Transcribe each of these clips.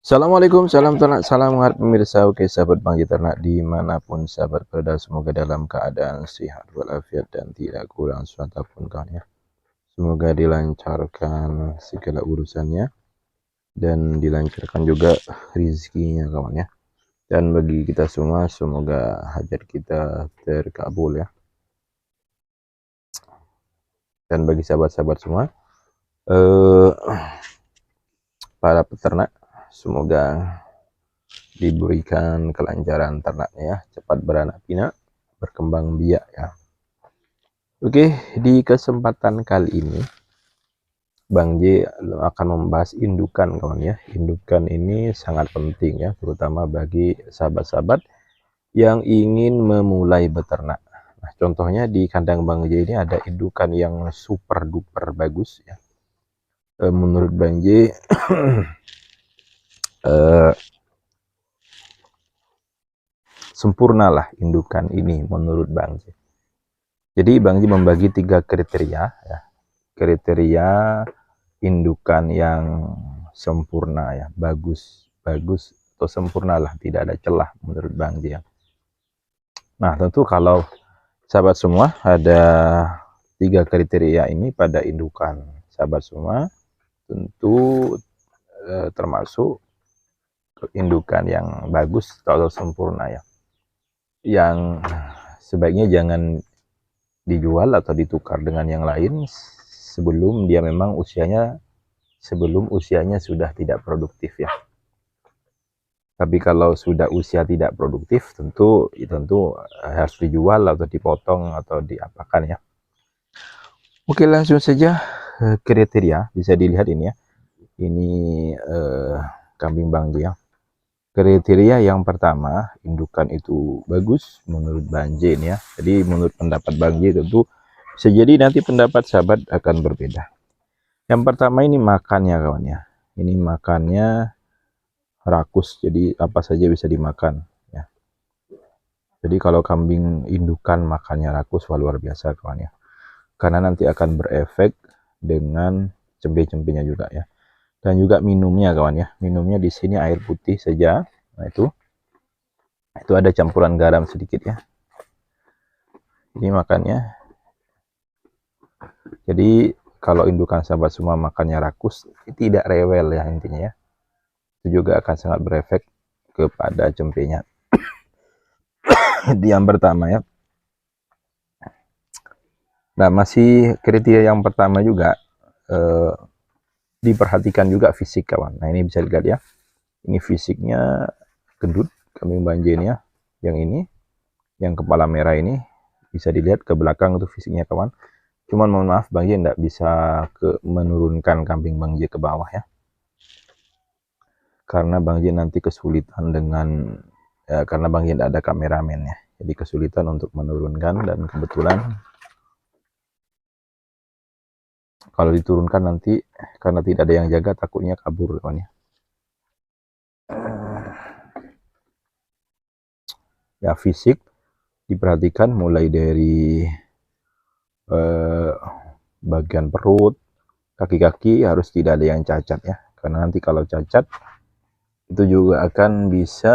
Assalamualaikum, salam ternak, salam hangat pemirsa. Oke, sahabat Bang Ternak dimanapun sahabat berada, semoga dalam keadaan sehat walafiat dan tidak kurang suatu apapun kawan ya. Semoga dilancarkan segala urusannya dan dilancarkan juga rezekinya kawan ya. Dan bagi kita semua semoga hajat kita terkabul ya. Dan bagi sahabat-sahabat semua, para peternak, semoga diberikan kelancaran ternaknya ya, cepat beranak pinak, berkembang biak ya. Oke, di kesempatan kali ini Bang J akan membahas indukan kawan ya. Indukan ini sangat penting ya, terutama bagi sahabat-sahabat yang ingin memulai beternak. Nah, contohnya di kandang Bang J ini ada indukan yang super duper bagus ya. Menurut Bang J sempurnalah indukan ini menurut Bang J. Jadi Bang J membagi 3 kriteria ya. Kriteria indukan yang sempurna ya, bagus atau sempurnalah, tidak ada celah menurut Bang J. Nah, tentu kalau sahabat semua ada 3 kriteria ini pada indukan sahabat semua, tentu termasuk indukan yang bagus atau sempurna ya, yang sebaiknya jangan dijual atau ditukar dengan yang lain sebelum usianya sudah tidak produktif ya. Tapi kalau sudah usia tidak produktif tentu harus dijual atau dipotong atau diapakan ya. Oke, langsung saja kriteria bisa dilihat ini ya. Ini kambing Bang J ya. Kriteria yang pertama, indukan itu bagus menurut Bang J ya. Jadi menurut pendapat Bang J tentu bisa jadi nanti pendapat sahabat akan berbeda. Yang pertama ini makannya kawan ya. Ini makannya rakus, jadi apa saja bisa dimakan ya. Jadi kalau kambing indukan makannya rakus, wah luar biasa kawan ya. Karena nanti akan berefek dengan cempe-cempenya juga ya. Dan juga minumnya kawan ya. Minumnya di sini air putih saja. Nah, itu ada campuran garam sedikit ya. Ini makannya. Jadi kalau indukan sahabat semua makannya rakus, tidak rewel ya intinya ya. Itu juga akan sangat berefek kepada cempenya. Di yang pertama ya. Nah, masih kriteria yang pertama juga diperhatikan juga fisik kawan. Nah, ini bisa dilihat ya. Ini fisiknya gendut kambing Bang J ya. Yang ini, yang kepala merah ini bisa dilihat ke belakang itu fisiknya kawan. Cuman mohon maaf Bang J tidak bisa menurunkan kambing Bang J ke bawah ya. Karena Bang J nanti kesulitan dengan karena Bang J tidak ada kameramen ya. Jadi kesulitan untuk menurunkan, dan kebetulan kalau diturunkan nanti karena tidak ada yang jaga takutnya kabur kawan ya. Ya, fisik diperhatikan mulai dari bagian perut, kaki-kaki harus tidak ada yang cacat ya. Karena nanti kalau cacat itu juga akan bisa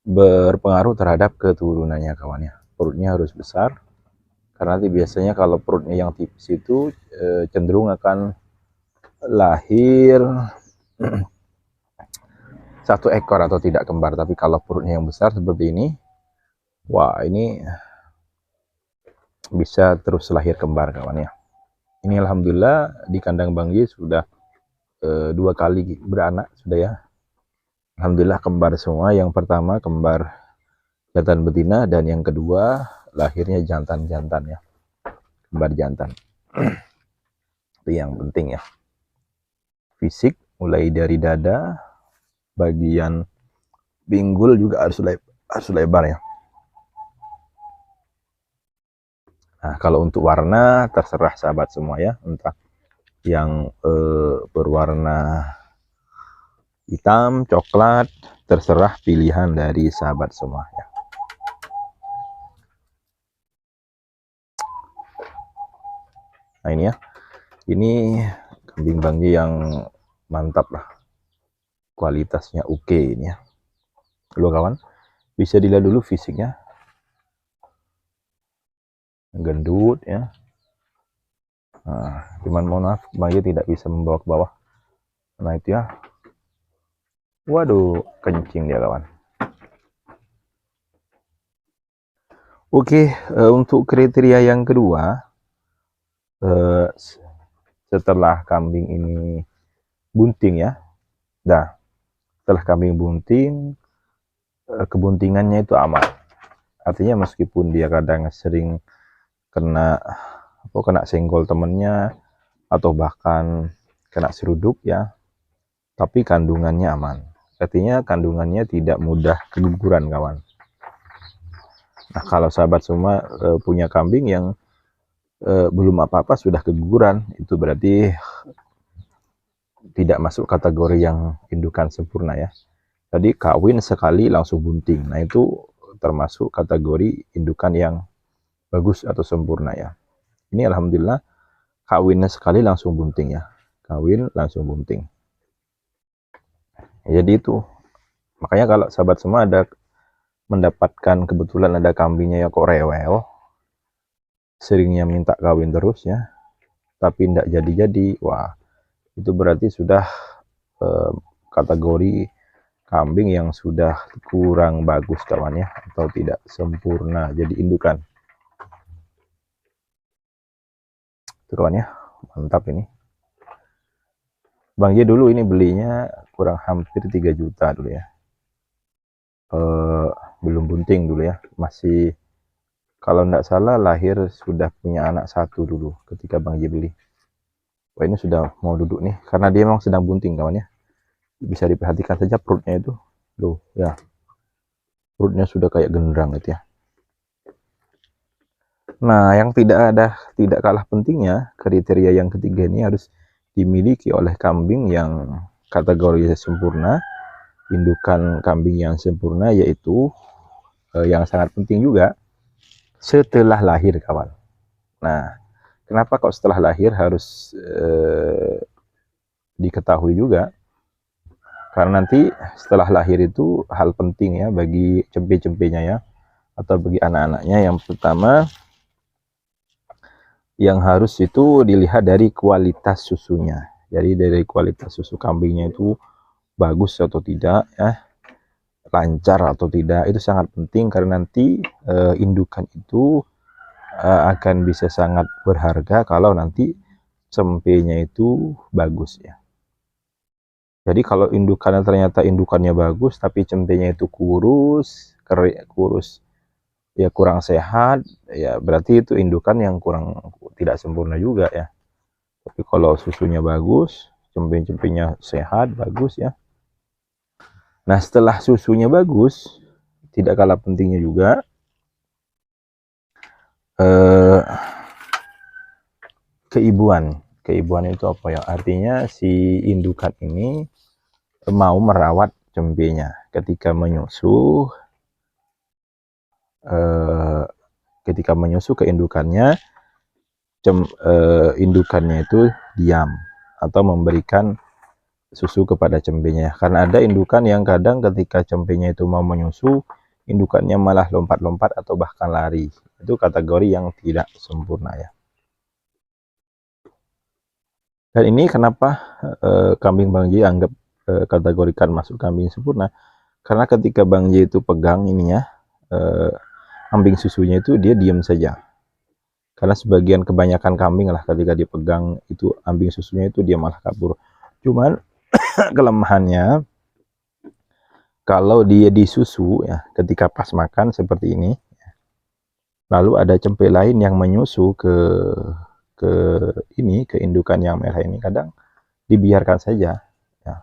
berpengaruh terhadap keturunannya kawan ya. Perutnya harus besar. Karena nanti biasanya kalau perutnya yang tipis itu cenderung akan lahir satu ekor atau tidak kembar. Tapi kalau perutnya yang besar seperti ini, wah ini bisa terus lahir kembar kawan ya. Ini alhamdulillah di kandang Bang J sudah 2 kali beranak sudah ya. Alhamdulillah kembar semua. Yang pertama kembar jantan betina, dan yang kedua lahirnya jantan-jantan ya. Kembar jantan. Itu yang penting ya. Fisik mulai dari dada, bagian pinggul juga harus lebar ya. Nah, kalau untuk warna terserah sahabat semua ya, entah yang berwarna hitam, coklat, terserah pilihan dari sahabat semua ya. Nah, ini ya. Ini kambing Bang J yang mantap lah. kualitasnya oke ini ya. Lo kawan, bisa dilihat dulu fisiknya, gendut ya. Nah, cuman mohon maaf Bang tidak bisa membawa ke bawah. Nah itu ya, waduh kencing dia kawan. Oke, untuk kriteria yang kedua, setelah kambing ini bunting ya, setelah kambing bunting, kebuntingannya itu aman. Artinya meskipun dia kadang sering kena senggol temennya atau bahkan kena seruduk ya, tapi kandungannya aman. Artinya kandungannya tidak mudah keguguran kawan. Nah kalau sahabat semua punya kambing yang belum apa-apa sudah keguguran, itu berarti tidak masuk kategori yang indukan sempurna ya. Jadi kawin sekali langsung bunting, nah itu termasuk kategori indukan yang bagus atau sempurna ya. Ini alhamdulillah kawinnya sekali langsung bunting ya, kawin langsung bunting. Jadi itu makanya kalau sahabat semua ada mendapatkan kebetulan ada kambingnya yang kok rewel, seringnya minta kawin terus ya, tapi tidak jadi-jadi, wah itu berarti sudah kategori kambing yang sudah kurang bagus kawan ya, atau tidak sempurna jadi indukan. Itu kawan ya, mantap ini. Bang J dulu ini belinya kurang hampir 3 juta dulu ya. Belum bunting dulu ya, masih kalau tidak salah lahir sudah punya anak 1 dulu ketika Bang J beli. Wah ini sudah mau duduk nih, karena dia memang sedang bunting kawan ya. Bisa diperhatikan saja perutnya itu, loh ya, perutnya sudah kayak genderang itu ya. Nah yang tidak kalah pentingnya, kriteria yang ketiga ini harus dimiliki oleh kambing yang kategori sempurna, indukan kambing yang sempurna, yaitu yang sangat penting juga setelah lahir kawan. Nah kenapa kok setelah lahir harus diketahui juga, karena nanti setelah lahir itu hal penting ya bagi cempe-cempenya ya, atau bagi anak-anaknya. Yang pertama yang harus itu dilihat dari kualitas susunya. Jadi dari kualitas susu kambingnya itu bagus atau tidak ya, lancar atau tidak, itu sangat penting, karena nanti indukan itu akan bisa sangat berharga kalau nanti cempenya itu bagus ya. Jadi kalau indukannya ternyata indukannya bagus tapi cempenya itu kurus ya, kurang sehat ya, berarti itu indukan yang tidak sempurna juga ya. Tapi kalau susunya bagus, cempe-cempenya sehat, bagus ya. Nah setelah susunya bagus, tidak kalah pentingnya juga keibuan. Keibuan itu apa ya? Artinya si indukan ini mau merawat cempenya ketika menyusu. Ketika menyusu ke indukannya, indukannya itu diam atau memberikan susu kepada cempenya. Karena ada indukan yang kadang ketika cempenya itu mau menyusu, indukannya malah lompat-lompat atau bahkan lari. Itu kategori yang tidak sempurna ya. Dan ini kenapa kambing Bang J anggap kategorikan masuk kambing sempurna, karena ketika Bang J itu pegang ininya, kambing susunya itu dia diam saja. Karena sebagian kebanyakan kambing lah ketika dipegang itu kambing susunya itu dia malah kabur. Cuman kelemahannya kalau dia disusu ya, ketika pas makan seperti ini, lalu ada cempe lain yang menyusu ke indukan yang merah ini, kadang dibiarkan saja ya.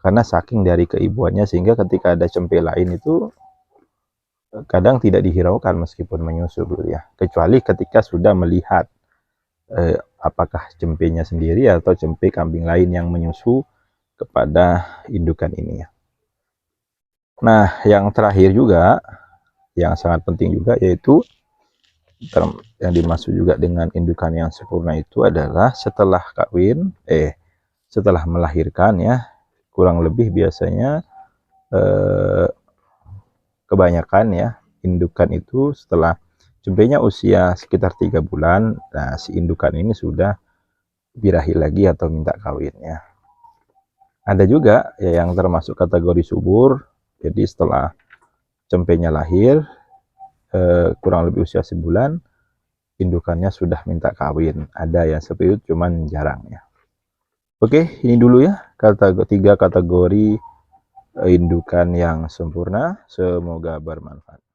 Karena saking dari keibuannya, sehingga ketika ada cempe lain itu kadang tidak dihiraukan meskipun menyusu dulu ya, kecuali ketika sudah melihat apakah cempenya sendiri atau cempe kambing lain yang menyusu kepada indukan ini ya. Nah yang terakhir juga yang sangat penting juga, yaitu yang dimaksud juga dengan indukan yang sempurna itu adalah setelah kawin setelah melahirkan ya, kurang lebih biasanya kebanyakan ya indukan itu setelah cempenya usia sekitar 3 bulan, nah si indukan ini sudah birahi lagi atau minta kawin ya. Ada juga ya yang termasuk kategori subur, jadi setelah cempenya lahir kurang lebih usia sebulan, indukannya sudah minta kawin. Ada yang seperti itu, cuman jarang ya. Oke, ini dulu ya tiga kategori indukan yang sempurna. Semoga bermanfaat.